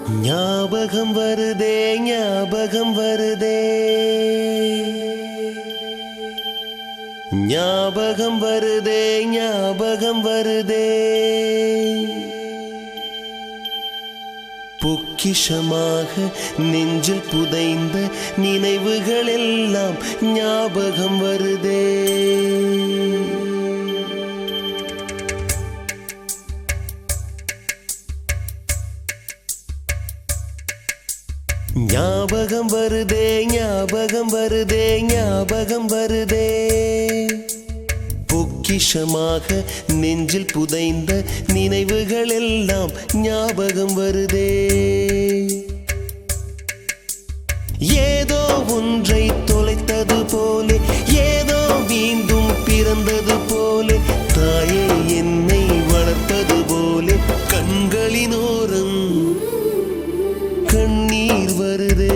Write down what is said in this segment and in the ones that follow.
ஞாபகம் வருதே ஞாபகம் வருதே ஞாபகம் வருதே ஞாபகம் வருதே பொக்கிஷமாக நெஞ்சில் புதைந்த நினைவுகள் எல்லாம் ஞாபகம் வருதே ஞாபகம் வருதே ஞாபகம் வருதே ஞாபகம் வருதே பொக்கிஷமாக நெஞ்சில் புதைந்த நினைவுகள் எல்லாம் ஞாபகம் வருதே ஏதோ ஒன்றை தொலைத்தது போலே ஏதோ மீண்டும் பிறந்தது போலே தாயே என்னை வளர்ப்பது போலே கண்களினோரம் கண்ணீர் வருதே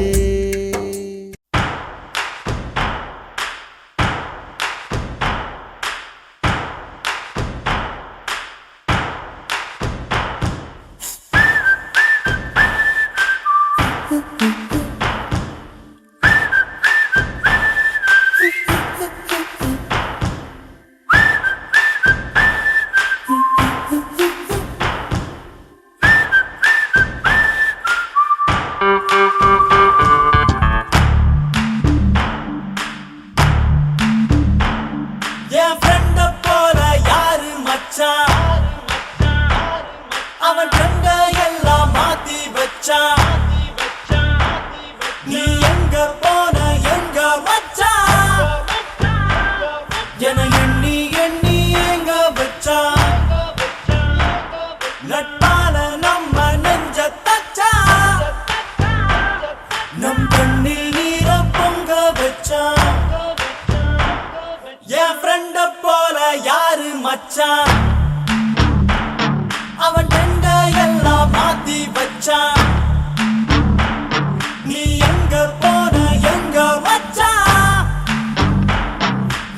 அவன் கண்ட எல்லாம் மாத்தி வச்சான் நீ எங்க போன எங்க மச்சான் என எண்ணி எண்ணி எங்க வச்சான் நட்பால நம்ம நெஞ்ச தச்சான் நம் கண்ணில் நீர பொங்க வச்சான் என் ஃப்ரெண்ட போல யாரு மச்சான் அவன் கண்ட எல்லாம் மாத்தி வச்சான் நீ எங்க போன எங்க மச்சான்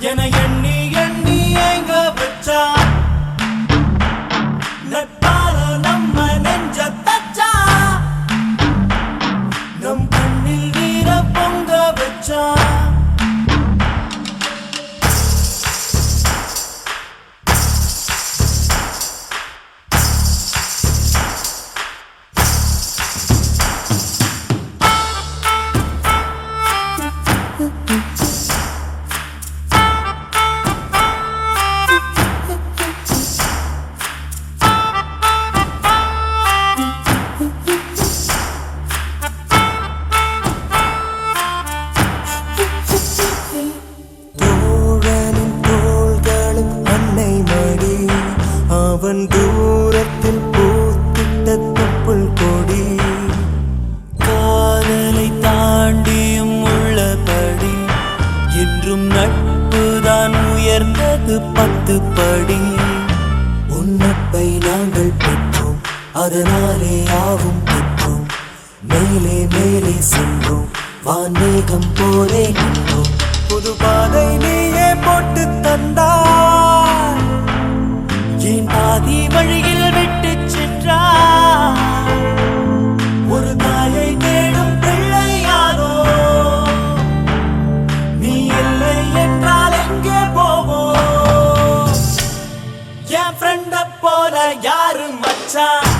என எண்ணி எண்ணி எங்க வச்சான் நட்பால நம்ம நெஞ்ச தச்சான் நம் கண்ணில் நீர பொங்க வச்சான் அவன் தூரத்தில் பூத்திட்ட தொப்புள் கொடி காதலை தாண்டியும் உள்ளபடி என்றும் நட்புதான் உயர்ந்தது 10 படி உன்னப்பை நாங்கள் பெற்றோம் அதனாலே ஆவும் பெற்றோம் மேலே மேலே சென்றோம் வான்மேகம் போலே நின்றோம் புது பாதை நீயே போட்டு தந்தாய் என் பாதி வழியில் விட்டு சென்றாய் ஒரு தாயை தேடும் பிள்ளையாரோ நீ இல்லை என்றால் எங்கே போவோம் என் ஃப்ரெண்ட போல யாரு மச்சான்